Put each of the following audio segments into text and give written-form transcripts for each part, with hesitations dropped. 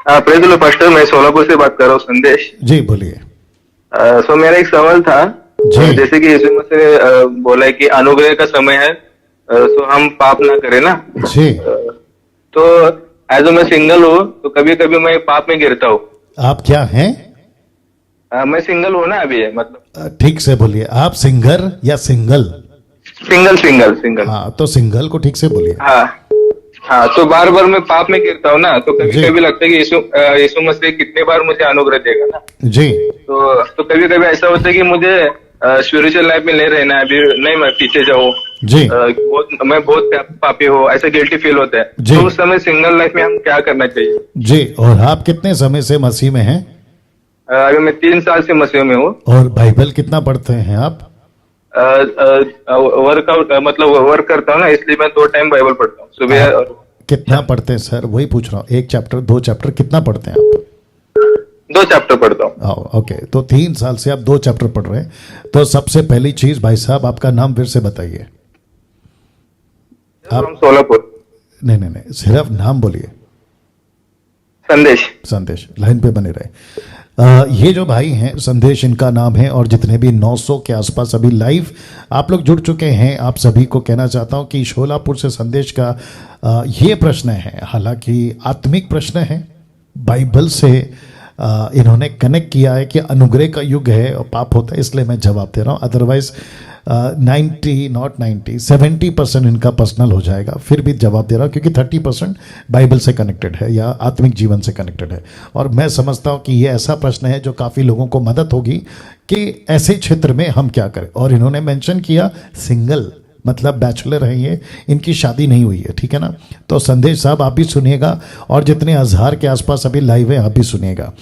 Praise the Lord pastor, मैं सोलापुर से बात कर रहा हूँ, संदेश। जी बोलिए। सो मेरा एक सवाल था। जी। जैसे कि यीशु मसीह ने बोला है कि अनुग्रह का समय है, सो हम पाप ना करें ना। जी। तो एज मैं सिंगल हूँ, तो कभी कभी मैं पाप में गिरता हूँ। आप क्या हैं? मैं सिंगल हूँ ना अभी, मतलब ठीक से बोलिए। आप सिंगर या सिंगल? Single single single. हाँ, तो सिंगल को ठीक से बोलिए। हाँ हाँ, तो बार बार मैं पाप में गिरता हूँ ना, तो कभी जी। कभी लगता है कि यीशु मसीह कितने बार मुझे अनुग्रह देगा ना। जी। तो कभी कभी ऐसा होता है कि मुझे स्पिरिचुअल लाइफ में नहीं रहना है अभी, नहीं मैं पीछे जाऊँ। जी। मैं बहुत पापी हूँ, ऐसा गिल्टी फील होता है। जी। तो उस समय सिंगल लाइफ में हम क्या करना चाहिए? जी। और आप कितने समय से मसीह में हैं? अभी मैं 3 साल से मसीह में हूँ। और बाइबल कितना पढ़ते हैं आप? वर्कआउट मतलब वर्क करता हूँ ना, इसलिए मैं 2 टाइम बाइबल पढ़ता हूँ, सुबह आप और कितना पढ़ते हैं सर? वही पूछ रहा हूँ। 1 चैप्टर 2 चैप्टर कितना पढ़ते हैं आप? 2 चैप्टर पढ़ता हूँ। ओके, तो 3 साल से आप 2 चैप्टर पढ़ रहे हैं। तो सबसे पहली चीज भाई साहब, आपका नाम फिर से बताइए। हम सोलापुर। नहीं नहीं नहीं, सिर्फ नाम बोलिए। संदेश। संदेश। लाइन पे बने रहे। ये जो भाई हैं संदेश, इनका नाम है। और जितने भी 900 के आसपास अभी लाइव आप लोग जुड़ चुके हैं, आप सभी को कहना चाहता हूं कि शोलापुर से संदेश का ये प्रश्न है, हालांकि आत्मिक प्रश्न है। बाइबल से इन्होंने कनेक्ट किया है कि अनुग्रह का युग है और पाप होता है, इसलिए मैं जवाब दे रहा हूँ। अदरवाइज 70% इनका पर्सनल हो जाएगा। फिर भी जवाब दे रहा हूँ क्योंकि 30% बाइबल से कनेक्टेड है या आत्मिक जीवन से कनेक्टेड है। और मैं समझता हूँ कि ये ऐसा प्रश्न है जो काफ़ी लोगों को मदद होगी कि ऐसे क्षेत्र में हम क्या करें। और इन्होंने मेंशन किया सिंगल, मतलब बैचलर हैं ये, इनकी शादी नहीं हुई है, ठीक है ना। तो संदेश साहब आप भी सुनिएगा, और जितने हज़ार के आसपास अभी लाइव है आप भी सुनिएगा।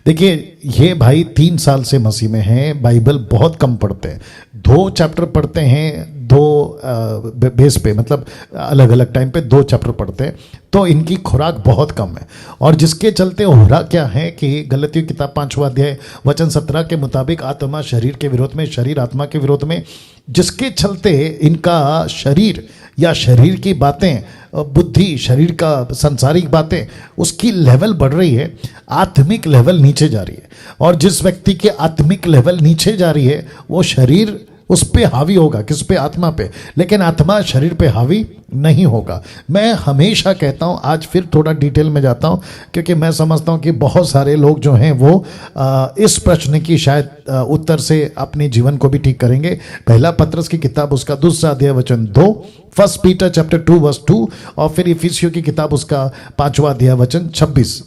देखिए, ये भाई 3 साल से मसीह में हैं, बाइबल बहुत कम पढ़ते हैं, 2 चैप्टर पढ़ते हैं, 2 बेस पे, मतलब अलग अलग टाइम पे 2 चैप्टर पढ़ते हैं। तो इनकी खुराक बहुत कम है, और जिसके चलते हो रहा क्या है कि गलतियों की किताब 5वां अध्याय वचन 17 के मुताबिक आत्मा शरीर के विरोध में, शरीर आत्मा के विरोध में, जिसके चलते इनका शरीर या शरीर की बातें, बुद्धि, शरीर का सांसारिक बातें, उसकी लेवल बढ़ रही है, आत्मिक लेवल नीचे जा रही है। और जिस व्यक्ति के आत्मिक लेवल नीचे जा रही है वो शरीर उस पे हावी होगा, किस पे? आत्मा पे, लेकिन आत्मा शरीर पे हावी नहीं होगा। मैं हमेशा कहता हूं, आज फिर थोड़ा डिटेल में जाता हूं क्योंकि मैं समझता हूं कि बहुत सारे लोग जो हैं वो इस प्रश्न की शायद उत्तर से अपने जीवन को भी ठीक करेंगे। पहला पत्रस की किताब उसका 2 अध्याय वचन 2, 1 पीटर चैप्टर 2 वर्स 2, और फिर इफिसियों की किताब उसका 5वां अध्याय वचन 26,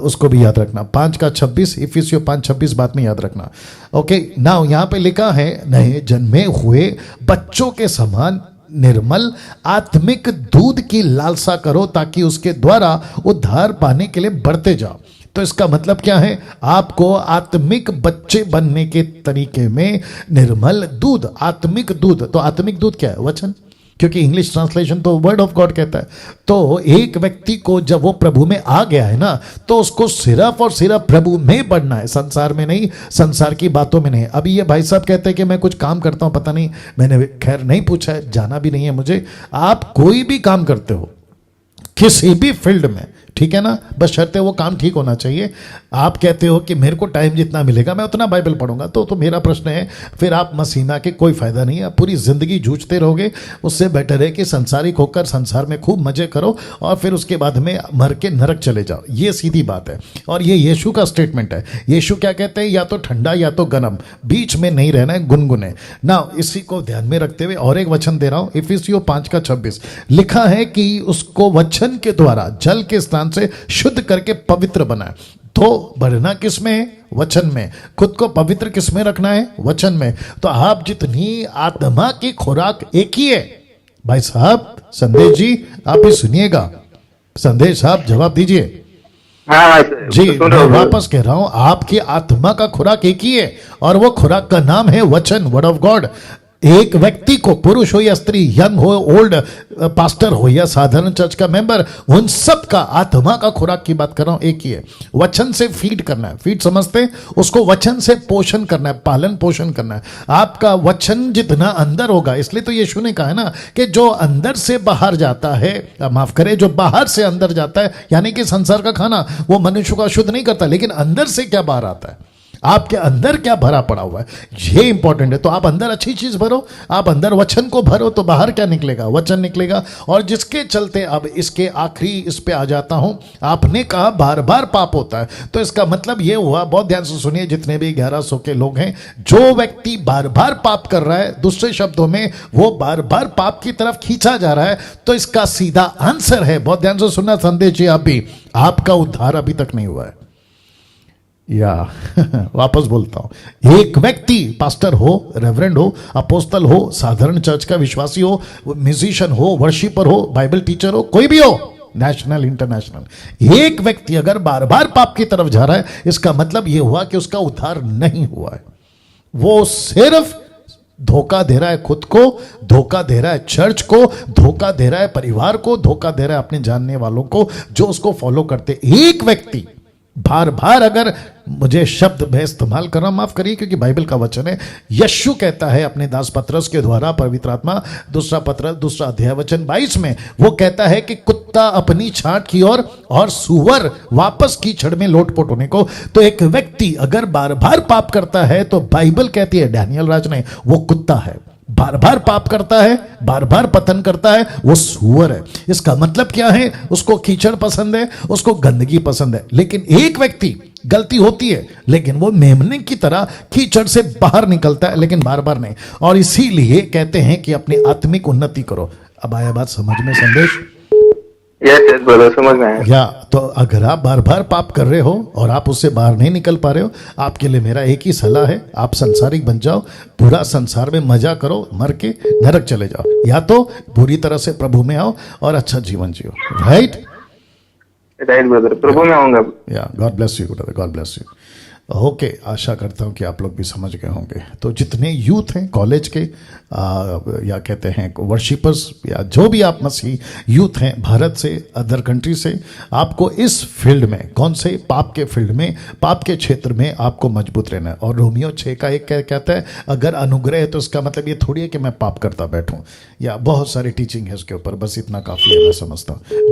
उसको भी याद रखना। 5 का 26, इफिसियों 5:26 बात में याद रखना। ओके, नाउ यहाँ पे लिखा है, नए जन्मे हुए बच्चों के समान निर्मल आत्मिक दूध की लालसा करो ताकि उसके द्वारा उद्धार पाने के लिए बढ़ते जाओ। तो इसका मतलब क्या है? आपको आत्मिक बच्चे बनने के तरीके में निर्मल दूध, आत्मिक दूध। तो आत्मिक दूध क्या है? वचन, क्योंकि इंग्लिश ट्रांसलेशन तो वर्ड ऑफ गॉड कहता है। तो एक व्यक्ति को जब वो प्रभु में आ गया है ना, तो उसको सिर्फ और सिर्फ प्रभु में बढ़ना है, संसार में नहीं, संसार की बातों में नहीं। अभी ये भाई साहब कहते हैं कि मैं कुछ काम करता हूं, पता नहीं, मैंने खैर नहीं पूछा है, जाना भी नहीं है मुझे। आप कोई भी काम करते हो किसी भी फील्ड में, ठीक है ना, बस शर्त वो काम ठीक होना चाहिए। आप कहते हो कि मेरे को टाइम जितना मिलेगा मैं उतना बाइबल पढ़ूंगा, तो मेरा प्रश्न है, फिर आप मसीह में आके कोई फायदा नहीं है, आप पूरी जिंदगी जूझते रहोगे। उससे बेटर है कि संसारिक होकर संसार में खूब मजे करो और फिर उसके बाद में मर के नरक चले जाओ। ये सीधी बात है, और ये यीशु का स्टेटमेंट है। यीशु क्या कहते हैं? या तो ठंडा या तो गर्म, बीच में नहीं रहना है, गुनगुने ना। इसी को ध्यान में रखते हुए और एक वचन दे रहा हूं, इफिसियों 5 का 26 लिखा है कि उसको वचन के द्वारा जल के स्नान से शुद्ध करके पवित्र बनाए। तो बढ़ना किस में है? वचन में। खुद को पवित्र किस में रखना है? वचन में। तो आप जितनी आत्मा की खुराक एक ही है। भाई साहब, संदेश जी आप भी सुनिएगा। संदेश साहब जवाब दीजिए। हाँ जी, मैं वापस कह रहा हूं, आपकी आत्मा का खुराक एक ही है, और वो खुराक का नाम है वचन, वर्ड ऑफ गॉड। एक व्यक्ति को, पुरुष हो या स्त्री, यंग हो, ओल्ड, पास्टर हो या साधारण चर्च का मेंबर, उन सब का आत्मा का खुराक की बात कर रहा हूं, एक ही है, वचन से फीड करना है। फीड समझते हैं उसको, वचन से पोषण करना है, पालन पोषण करना है। आपका वचन जितना अंदर होगा, इसलिए तो यीशु ने कहा है ना कि जो अंदर से बाहर जाता है, माफ करे, जो बाहर से अंदर जाता है, यानी कि संसार का खाना वो मनुष्य को अशुद्ध नहीं करता, लेकिन अंदर से क्या बाहर आता है, आपके अंदर क्या भरा पड़ा हुआ है, ये इंपॉर्टेंट है। तो आप अंदर अच्छी चीज भरो, आप अंदर वचन को भरो, तो बाहर क्या निकलेगा, वचन निकलेगा। और जिसके चलते, अब इसके आखिरी इस पे आ जाता हूं, आपने कहा बार बार पाप होता है, तो इसका मतलब ये हुआ, बहुत ध्यान से सुनिए जितने भी 1100 के लोग हैं, जो व्यक्ति बार बार पाप कर रहा है, दूसरे शब्दों में वो बार बार पाप की तरफ खींचा जा रहा है, तो इसका सीधा आंसर है, बहुत ध्यान से सुनना संदेश जी, आप भी, आपका उद्धार अभी तक नहीं हुआ है। या वापस बोलता हूं, एक व्यक्ति पास्टर हो, रेवरेंड हो, अपोस्तल हो, साधारण चर्च का विश्वासी हो, म्यूजिशियन हो, वर्शिपर हो, बाइबल टीचर हो, कोई भी हो, नेशनल इंटरनेशनल, एक व्यक्ति अगर बार बार पाप की तरफ जा रहा है, इसका मतलब यह हुआ कि उसका उद्धार नहीं हुआ है। वो सिर्फ धोखा दे रहा है खुद को, धोखा दे रहा है चर्च को, धोखा दे रहा है परिवार को, धोखा दे रहा है अपने जानने वालों को जो उसको फॉलो करते। एक व्यक्ति बार बार, अगर मुझे शब्द मैं इस्तेमाल कर रहा हूं, माफ करिए, क्योंकि बाइबल का वचन है, यीशु कहता है अपने दास पतरस के द्वारा, पवित्र आत्मा, दूसरा पतरस, दूसरा अध्याय वचन 22 में, वो कहता है कि कुत्ता अपनी छांट की ओर और सूअर वापस कीचड़ में लोटपोट होने को। तो एक व्यक्ति अगर बार बार पाप करता है, तो बाइबल कहती है, डैनियल राज ने, वो कुत्ता है। बार बार पाप करता है, बार बार पतन करता है, वो सूअर है। इसका मतलब क्या है, उसको कीचड़ पसंद है, उसको गंदगी पसंद है। लेकिन एक व्यक्ति, गलती होती है लेकिन वो मेमने की तरह कीचड़ से बाहर निकलता है, लेकिन बार बार नहीं। और इसीलिए कहते हैं कि अपनी आत्मिक उन्नति करो। अब आया बात समझ में संदेश? यस ब्रदर, समझ में आया। या तो अगर आप बार बार पाप कर रहे हो और आप उससे बाहर नहीं निकल पा रहे हो, आपके लिए मेरा एक ही सलाह है, आप संसारिक बन जाओ, पूरा संसार में मजा करो, मर के नरक चले जाओ, या तो पूरी तरह से प्रभु में आओ और अच्छा जीवन जियो। राइट ब्रदर, प्रभु में आऊंगा। या God bless you brother, God bless you. Okay, आशा करता हूँ कि आप लोग भी समझ गए होंगे। तो जितने यूथ हैं कॉलेज के, या कहते हैं वर्शिपर्स, या जो भी आप मसीह यूथ हैं भारत से, अदर कंट्री से, आपको इस फील्ड में, कौन से, पाप के फील्ड में, पाप के क्षेत्र में आपको मजबूत रहना है। और रोमियो 6:1 कहता है, अगर अनुग्रह है तो इसका मतलब ये थोड़ी है कि मैं पाप करता बैठूं, या बहुत सारी टीचिंग है उसके ऊपर, बस इतना काफ़ी है मैं समझता हूँ।